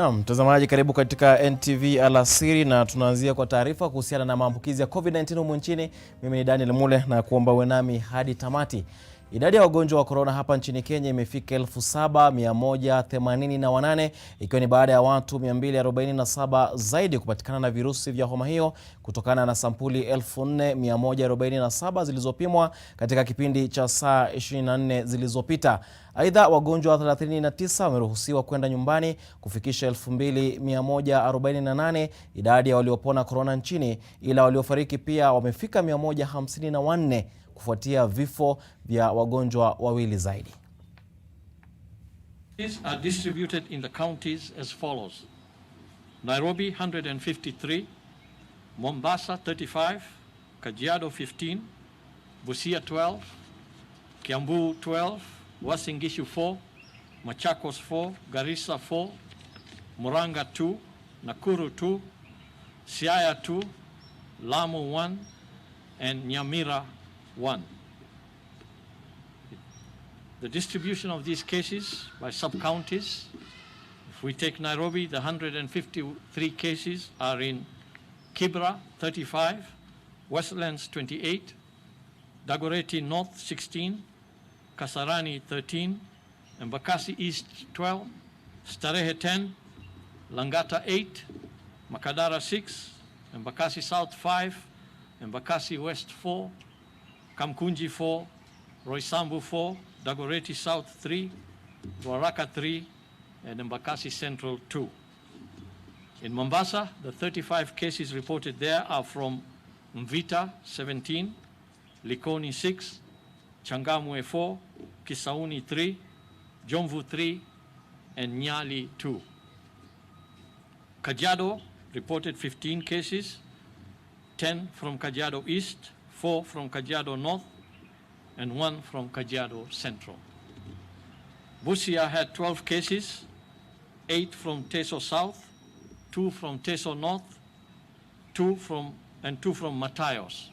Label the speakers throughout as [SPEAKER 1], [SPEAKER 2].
[SPEAKER 1] Naam, mtazamaji, karibu katika NTV alasiri, na tunaanzia kwa taarifa kuhusiana na maambukizi ya COVID-19 humu nchini. Mimi ni Daniel Mule na kuomba uwe nami hadi tamati. Idadi ya wagonjwa wa corona hapa nchini Kenya imefika 7,188, ikiwa ni baada ya watu 247 zaidi kupatikana na virusi vya homa hiyo kutokana na sampuli 4,147 zilizopimwa katika kipindi cha saa 24 zilizopita. Aidha, wagonjwa 39 wameruhusiwa kwenda nyumbani kufikisha 2,148 idadi ya waliopona corona nchini, ila waliofariki pia wamefika 154 kufuatia vifo vya wagonjwa wawili zaidi.
[SPEAKER 2] These are distributed in the counties as follows: Nairobi 153, Mombasa 35, Kajiado 15, Busia 12, Kiambu 12, Uasin Gishu 4, Machakos 4, Garissa 4, Murang'a 2, Nakuru 2, Siaya 2, Lamu 1, and Nyamira 1. The distribution of these cases by sub-counties: if we take Nairobi, the 153 cases are in Kibra 35, Westlands 28, Dagoretti North 16, Kasarani 13, Embakasi East 12, Starehe 10, Langata 8, Makadara 6, Embakasi South 5, Embakasi West 4, Kamkunji 4, Roysambu 4, Dagoretti South 3, Ruaraka 3, and Embakasi Central 2. In Mombasa, the 35 cases reported there are from Mvita 17, Likoni 6, Changamwe 4, Kisauni 3, Jomvu 3, and Nyali 2. Kajiado reported 15 cases, 10 from Kajiado East, 4 from Kajiado North, and 1 from Kajiado Central. Busia had 12 cases, 8 from Teso South, 2 from Teso North, 2 from Matayos.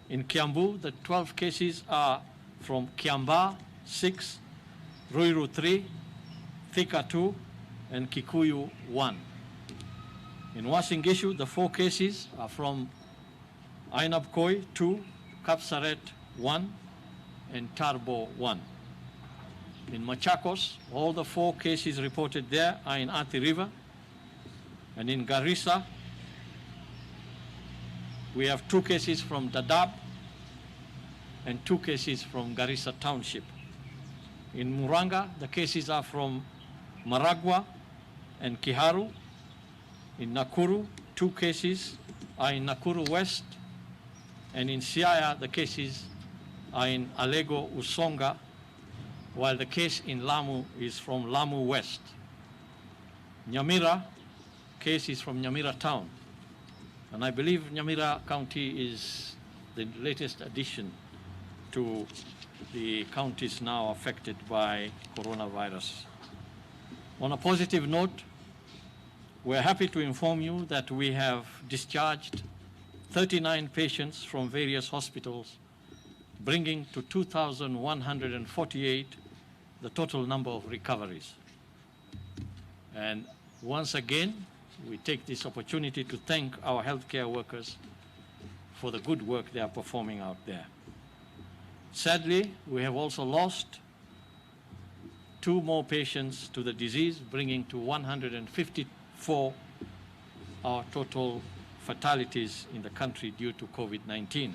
[SPEAKER 2] In Kiambu, the 12 cases are from Kiamba 6, Ruiru 3, Thika 2, and Kikuyu 1. In Uasin Gishu, the 4 cases are from Ainabkoi 2, Kapsaret 1, and Tarbo 1. In Machakos, all the 4 cases reported there are in Athi River. And in Garissa, we have 2 cases from Dadaab and 2 cases from Garissa Township. In Murang'a, the cases are from Maragua and Kiharu. In Nakuru, 2 cases are in Nakuru West. And in Siaya, the cases are in Alego Usonga, while the case in Lamu is from Lamu West. Nyamira case is from Nyamira Town. And I believe Nyamira County is the latest addition to the counties now affected by coronavirus. On a positive note, we're happy to inform you that we have discharged 39 patients from various hospitals, bringing to 2,148 the total number of recoveries. And once again, we take this opportunity to thank our healthcare workers for the good work they are performing out there. Sadly, we have also lost 2 more patients to the disease, bringing to 154 our total fatalities in the country due to COVID-19.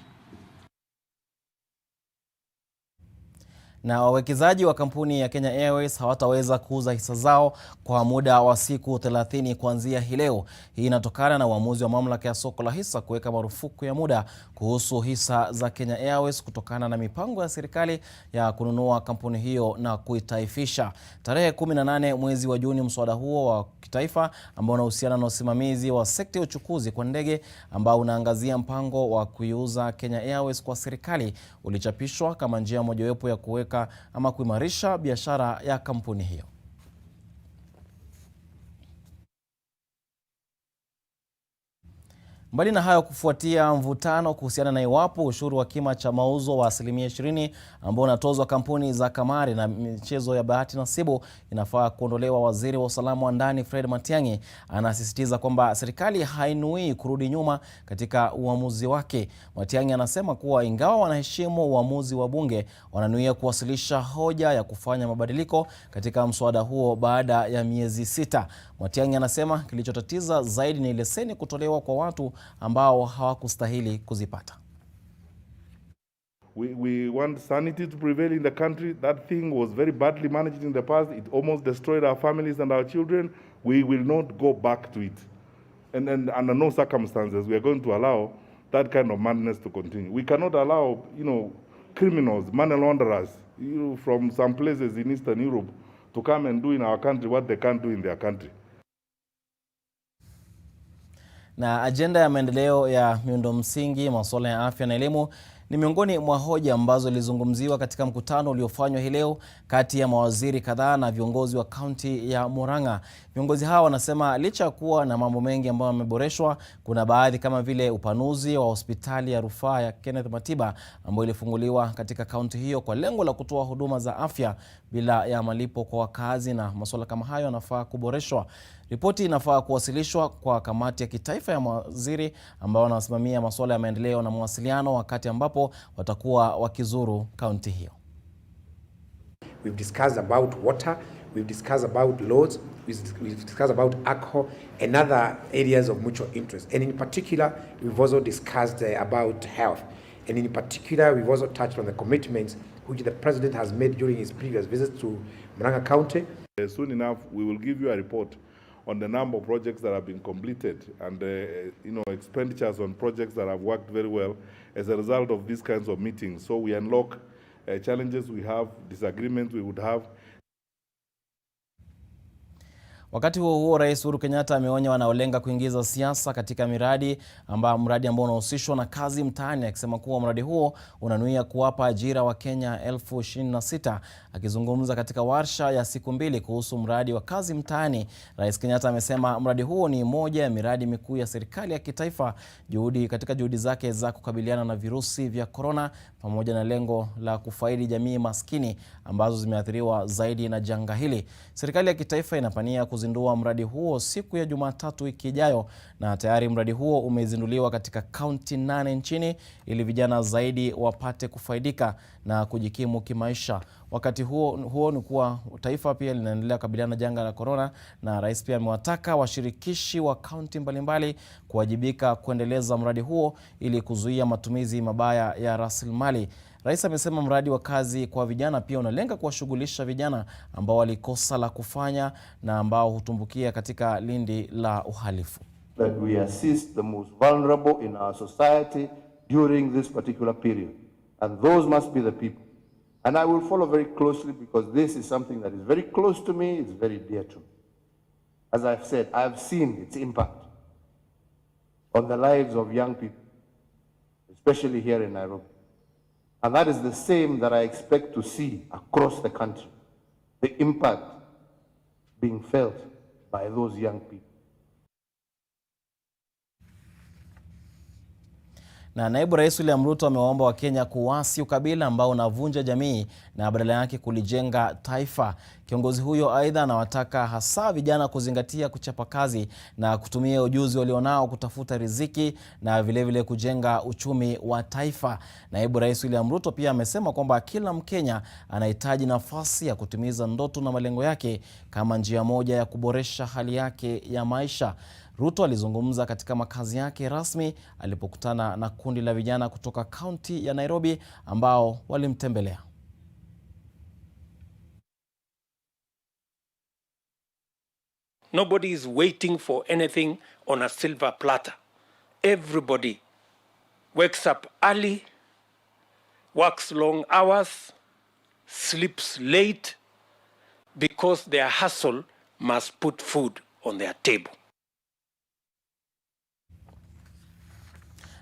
[SPEAKER 1] Na wawekezaji wa kampuni ya Kenya Airways hawataweza kuuza hisa zao kwa muda wa siku 30 kuanzia hii leo. Hii inatokana na uamuzi wa mamlaka ya soko la hisa kuweka marufuku ya muda kuhusu hisa za Kenya Airways kutokana na mipango ya serikali ya kununua kampuni hiyo na kuitaifisha. Tarehe 18 mwezi wa Juni, mswada huo wa kitaifa ambao unahusiana na usimamizi wa sekta ya uchukuzi kwa ndege ambao unaangazia mpango wa kuiuza Kenya Airways kwa serikali ulichapishwa kama njia mojawapo ya kuweka ama kuimarisha biashara ya kampuni hiyo. Mbali na hayo, kufuatia mvutano kuhusiana na iwapo ushuru wa kima cha mauzo wa 20% ambao unatozwa kampuni za kamari na michezo ya bahati nasibu inafaa kuondolewa, waziri wa usalama wa ndani Fred Matiang'i anasisitiza kwamba serikali hainui kurudi nyuma katika uamuzi wake. Matiang'i anasema kuwa ingawa wanaheshimu uamuzi wa bunge, wananuia kuwasilisha hoja ya kufanya mabadiliko katika mswada huo baada ya miezi 6. Matiang'i anasema kilichotatiza zaidi ni leseni kutolewa kwa watu ambao hawakustahili kuzipata.
[SPEAKER 3] We want sanity to prevail in the country. That thing was very badly managed in the past. It almost destroyed our families and our children. We will not go back to it. And under no circumstances we are going to allow that kind of madness to continue. We cannot allow, criminals, money launderers, from some places in Eastern Europe to come and do in our country what they can't do in their country.
[SPEAKER 1] Na ajenda ya maendeleo ya miundo msingi, masuala ya afya na elimu ni miongoni mwa hoja ambazo zilizungumziwa katika mkutano uliofanywa hii leo kati ya mawaziri kadhaa na viongozi wa kaunti ya Murang'a. Viongozi hawa wanasema licha ya kuwa na mambo mengi ambayo yameboreshwa, kuna baadhi kama vile upanuzi wa hospitali ya rufaa ya Kenneth Matiba ambayo ilifunguliwa katika kaunti hiyo kwa lengo la kutoa huduma za afya bila ya malipo kwa wakazi, na masuala kama hayo yanafaa kuboreshwa. Ripoti inafaa kuwasilishwa kwa kamati ya kitaifa ya mawaziri ambao wanasimamia masuala ya maendeleo na mawasiliano wakati ambapo watakuwa wakizuru kaunti hiyo.
[SPEAKER 4] We've discussed about water, we've discussed about laws, we've discussed about alcohol and other areas of mutual interest. And in particular, we've also discussed about health. And in particular, we've also touched on the commitments which the President has made during his previous visits to Murang'a County.
[SPEAKER 3] Soon enough, we will give you a report on the number of projects that have been completed and expenditures on projects that have worked very well as a result of these kinds of meetings. So we unlock challenges we have, disagreements we would have.
[SPEAKER 1] Wakati huo Rais Uhuru Kenyatta ameonya wanaolenga kuingiza siasa katika mradi ambao unahusishwa na kazi mtaani, akisema kuwa mradi huo unanuia kuwapa ajira wa Kenya 26,000. Akizungumza katika warsha ya siku 2 kuhusu mradi wa kazi mtaani, Rais Kenyatta amesema mradi huo ni moja ya miradi mikuu ya serikali ya kitaifa katika juhudi zake za kukabiliana na virusi vya korona, pamoja na lengo la kufaidi jamii maskini ambazo zimeathiriwa zaidi na janga hili. Serikali ya kitaifa inapania kuzindua mradi huo siku ya Jumatatu wiki ijayo, na tayari mradi huo umezinduliwa katika kaunti 8 nchini ili vijana zaidi wapate kufaidika na kujikimu kimaisha. Wakati huo ni kuwa taifa pia linaendelea kukabiliana na janga la korona, na rais pia amewataka washirikishi wa kaunti mbalimbali kuwajibika kuendeleza mradi huo ili kuzuia matumizi mabaya ya rasilimali. Rais amesema mradi wa kazi kwa vijana pia unalenga kuwashughulisha vijana ambao walikosa la kufanya na ambao hutumbukia katika lindi la uhalifu.
[SPEAKER 5] That we assist the most vulnerable in our society during this particular period. And those must be the people. And I will follow very closely because this is something that is very close to me, it's very dear to me. As I've said, I've seen its impact on the lives of young people, especially here in Nairobi. And that is the same that I expect to see across the country, the impact being felt by those young people.
[SPEAKER 1] Na naibu rais William Ruto amewaomba Wakenya kuasi ukabila ambao unavunja jamii na badala yake kulijenga taifa. Kiongozi huyo aidha anawataka hasa vijana kuzingatia kuchapa kazi na kutumia ujuzi walionao kutafuta riziki na vilevile kujenga uchumi wa taifa. Naibu rais William Ruto pia amesema kwamba kila Mkenya anahitaji nafasi ya kutimiza ndoto na malengo yake kama njia moja ya kuboresha hali yake ya maisha. Ruto alizungumza katika makazi yake rasmi alipokutana na kundi la vijana kutoka kaunti ya Nairobi ambao walimtembelea.
[SPEAKER 6] Nobody is waiting for anything on a silver platter. Everybody wakes up early, works long hours, sleeps late because their hustle must put food on their table.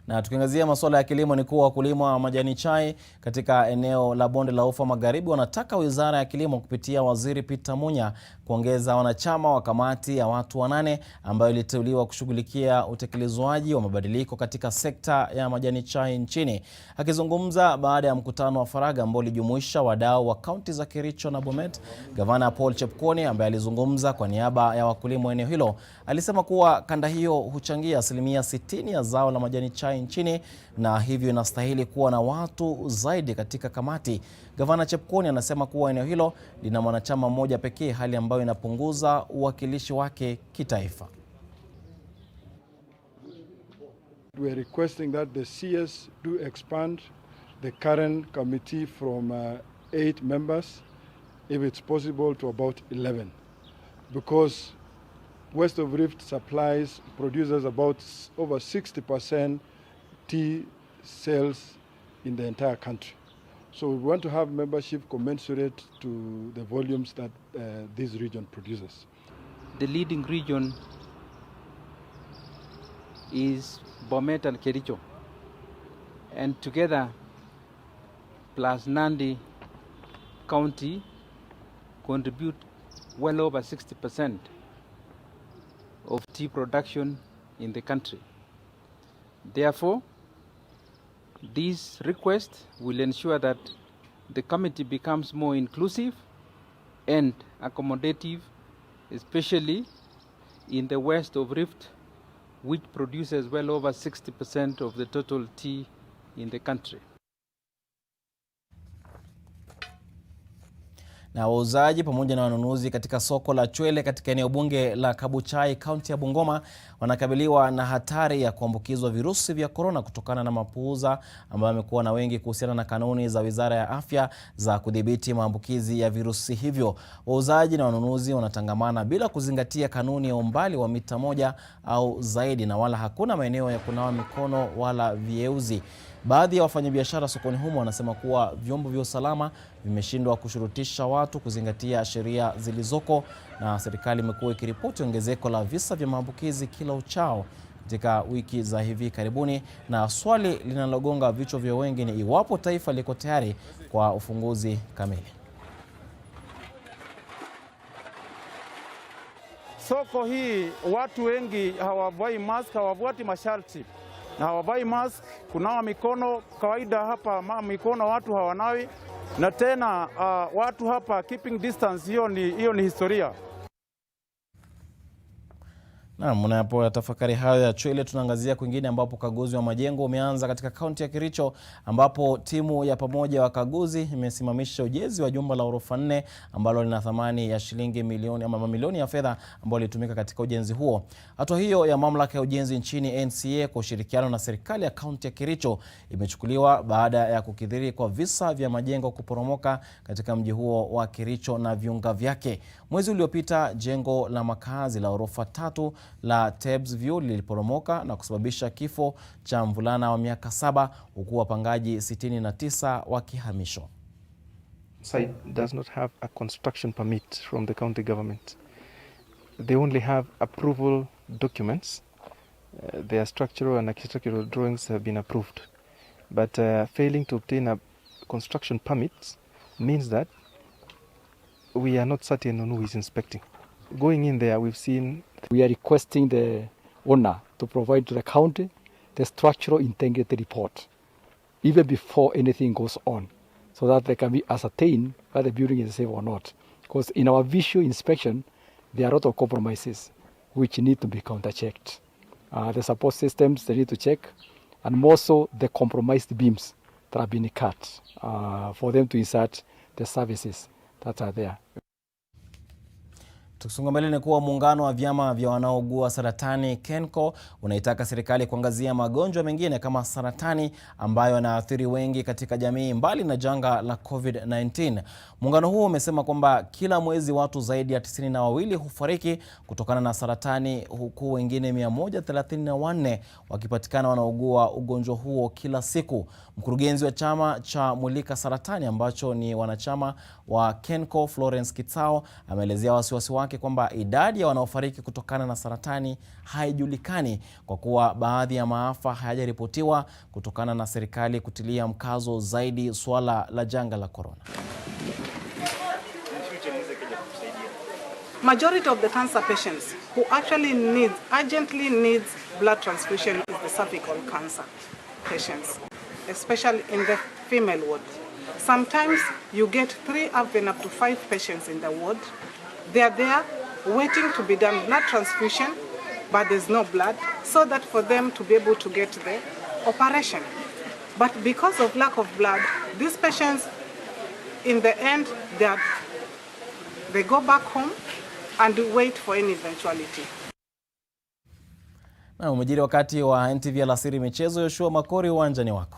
[SPEAKER 1] Na tukiangazia masuala ya kilimo ni kuwa wakulima wa majani chai katika eneo la Bonde la Ufa Magharibi wanataka Wizara ya Kilimo kupitia Waziri Peter Munya kuongeza wanachama wa kamati ya watu 8 ambayo iliteuliwa kushughulikia utekelezwaji wa mabadiliko katika sekta ya majani chai nchini. Akizungumza baada ya mkutano wa faragha ambao ulijumuisha wadau wa kaunti za Kericho na Bomet, Gavana Paul Chepkwony ambaye alizungumza kwa niaba ya wakulima wa eneo hilo alisema kuwa kanda hiyo huchangia 60% ya zao la majani chai nchini na hivyo inastahili kuwa na watu zaidi katika kamati. Gavana Chepkwony anasema kuwa eneo hilo lina mwanachama mmoja pekee, hali ambayo inapunguza uwakilishi wake kitaifa.
[SPEAKER 7] We are requesting that the CS do expand the current committee from 8 members, if it's possible, to about 11, because West of Rift supplies producers about over 60% tea sales in the entire country. So we want to have membership commensurate to the volumes that this region produces.
[SPEAKER 8] The leading region is Bomet and Kericho, and together plus Nandi County contribute well over 60% of tea production in the country. Therefore, this request will ensure that the committee becomes more inclusive and accommodative, especially in the West of Rift, which produces well over 60% of the total tea in the country.
[SPEAKER 1] Na wauzaji pamoja na wanunuzi katika soko la Chwele katika eneo bunge la Kabuchai, kaunti ya Bungoma, wanakabiliwa na hatari ya kuambukizwa virusi vya korona kutokana na mapuuza ambayo yamekuwa na wengi kuhusiana na kanuni za Wizara ya Afya za kudhibiti maambukizi ya virusi hivyo. Wauzaji na wanunuzi wanatangamana bila kuzingatia kanuni ya umbali wa mita 1 au zaidi, na wala hakuna maeneo ya kunawa mikono wala vieuzi. Baadhi ya wafanyabiashara sokoni humo wanasema kuwa vyombo vya usalama vimeshindwa kushurutisha watu kuzingatia sheria zilizoko, na serikali imekuwa ikiripoti ongezeko la visa vya maambukizi kila uchao katika wiki za hivi karibuni, na swali linalogonga vichwa vya wengi ni iwapo taifa liko tayari kwa ufunguzi kamili.
[SPEAKER 9] Soko hii watu wengi hawavai mask, hawafuati masharti na hawavai mask. Kunawa mikono kawaida hapa, mikono watu hawanawi, na tena watu hapa keeping distance, hiyo ni historia.
[SPEAKER 1] Na mnapo tafakari hayo ya Chwele, tunaangazia kwingine ambapo kaguzi wa majengo umeanza katika kaunti ya Kericho, ambapo timu ya pamoja wa kaguzi imesimamisha ujenzi wa jumba la ghorofa 4 ambalo lina thamani ya shilingi milioni ama mamilioni ya fedha ambayo ilitumika katika ujenzi huo. Hatua hiyo ya mamlaka ya ujenzi nchini NCA kwa ushirikiano na serikali ya kaunti ya Kericho imechukuliwa baada ya kukithiri kwa visa vya majengo kuporomoka katika mji huo wa Kericho na viunga vyake. Mwezi uliopita jengo la makazi la ghorofa 3 la Tebs View liliporomoka na kusababisha kifo cha mvulana wa miaka 7, huku wapangaji 69 wakihamishwa.
[SPEAKER 10] Site does not have a construction permit from the county government. They only have approval documents. Their structural and architectural drawings have been approved. But failing to obtain a construction permit means that we are not certain on who is inspecting. Going in there, we've seen...
[SPEAKER 11] We are requesting the owner to provide to the county the structural integrity report, even before anything goes on, so that they can be ascertained whether the building is safe or not. Because in our visual inspection, there are a lot of compromises which need to be counter-checked. The support systems, they need to check, and more so the compromised beams that have been cut for them to insert the services that are there.
[SPEAKER 1] Tukisonga mbele ni kuwa muungano wa vyama vya wanaougua saratani KENCO unaitaka serikali kuangazia magonjwa mengine kama saratani ambayo yanaathiri wengi katika jamii mbali na janga la COVID-19. Muungano huo umesema kwamba kila mwezi watu zaidi ya 92 hufariki kutokana na saratani, huku wengine 134 wakipatikana wanaougua ugonjwa huo kila siku. Mkurugenzi wa chama cha Mulika Saratani ambacho ni wanachama wa KENCO, Florence Kitsao, ameelezea wasiwasi wake wake kwamba idadi ya wanaofariki kutokana na saratani haijulikani kwa kuwa baadhi ya maafa hayajaripotiwa kutokana na serikali kutilia mkazo zaidi suala la janga la corona.
[SPEAKER 12] Majority of the cancer patients who actually urgently needs blood transfusion is the cervical cancer patients, especially in the female ward. Sometimes you get 3 up to 5 patients in the ward. They are there waiting to be done blood transfusion, but there's no blood, so that for them to be able to get the operation. But because of lack of blood, these patients, in the end, they go back home and wait for any eventuality.
[SPEAKER 1] Na umejiri wakati wa NTV alasiri michezo. Yoshua Makori, uwanjani wako.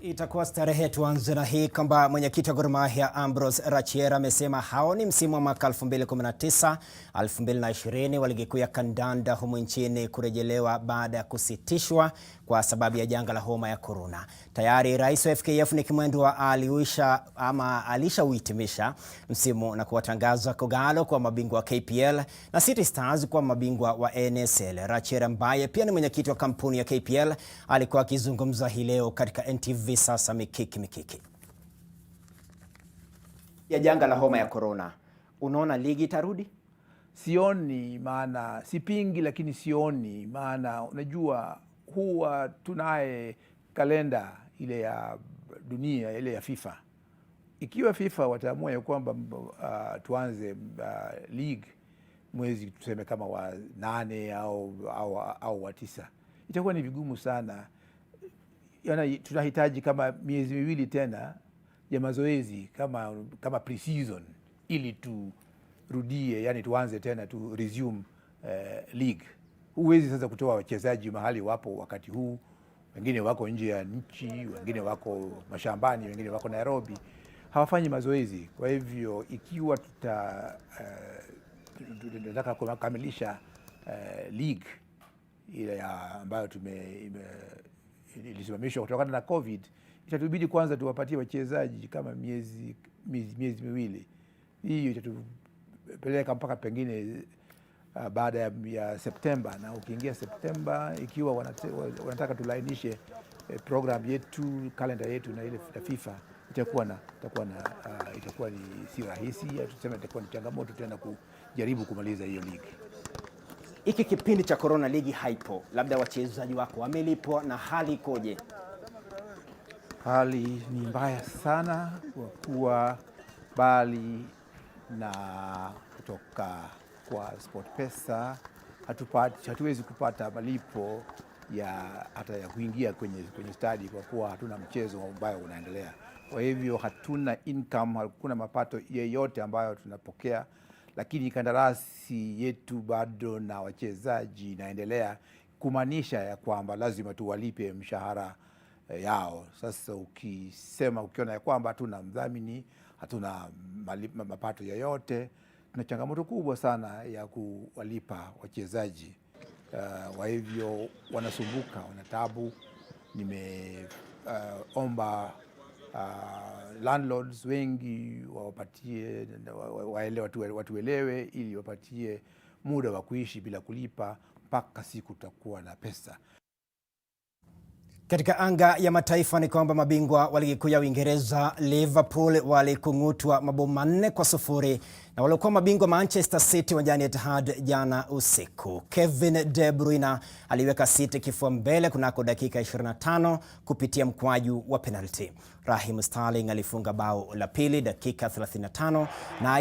[SPEAKER 13] Itakuwa starehe. Tuanze na hii kwamba mwenyekiti wa Gor Mahia Ambrose Rachiera amesema hao ni msimu wa mwaka 2019-2020 wa ligi kuu ya kandanda humu nchini kurejelewa baada ya kusitishwa kwa sababu ya janga la homa ya corona. Tayari rais wa FKF Nick Mwendwa alishauhitimisha msimu na kuwatangaza Kogalo kwa mabingwa wa KPL na City Stars kwa mabingwa wa NSL. Rachiera ambaye pia ni mwenyekiti wa kampuni ya KPL alikuwa akizungumza hii leo katika NTV Sasa Mikiki. Ya janga la homa ya corona, unaona ligi itarudi?
[SPEAKER 14] Sioni, maana sipingi lakini sioni, maana unajua huwa tunaye kalenda ile ya dunia ile ya FIFA. Ikiwa FIFA wataamua ya kwamba tuanze league mwezi tuseme kama wa 8 au wa 9, itakuwa ni vigumu sana. Yana tunahitaji kama miezi miwili tena ya mazoezi kama pre-season ili turudie, yani tuanze tena tu resume league. Huwezi sasa kutoa wachezaji mahali wapo wakati huu, wengine wako nje ya nchi, wengine wako mashambani, wengine wako Nairobi, hawafanyi mazoezi. Kwa hivyo ikiwa tunataka kukamilisha league ile ambayo ilisimamishwa kutokana na COVID, itatubidi kwanza tuwapatie wachezaji kama miezi miwili. Hiyo itatupeleka mpaka pengine baada ya Septemba, na ukiingia Septemba ikiwa wanataka tulainishe program yetu, kalenda yetu na ile ya FIFA, itakuwa ni si rahisi, tuseme itakuwa ni changamoto tena kujaribu kumaliza hiyo ligi.
[SPEAKER 13] Iki kipindi cha corona ligi haipo, labda wachezaji wako wamelipwa na hali ikoje?
[SPEAKER 14] Hali ni mbaya sana kwa kuwa bali na kutoka kwa SportPesa hatuwezi kupata malipo hata ya kuingia kwenye stadi kwa kuwa hatuna mchezo ambayo unaendelea. Kwa hivyo hatuna income, hakuna mapato yeyote ambayo tunapokea, lakini kandarasi yetu bado na wachezaji inaendelea, kumaanisha ya kwamba lazima tuwalipe mshahara yao. Sasa ukiona ya kwamba hatuna mdhamini, hatuna mapato yoyote, tuna changamoto kubwa sana ya kuwalipa wachezaji. Kwa hivyo wanasumbuka, wanatabu. Nimeomba landlords wengi wapatie watuelewe ili wapatie muda wa kuishi bila kulipa mpaka siku tutakuwa na pesa.
[SPEAKER 13] Katika anga ya mataifa ni kwamba mabingwa wa ligi kuu ya Uingereza Liverpool walikung'utwa mabao 4-0 na walikuwa mabingwa Manchester City uwanjani Etihad jana usiku. Kevin De Bruyne aliweka City kifua mbele kunako dakika 25 kupitia mkwaju wa penalty. Raheem Sterling alifunga bao la pili dakika 35 na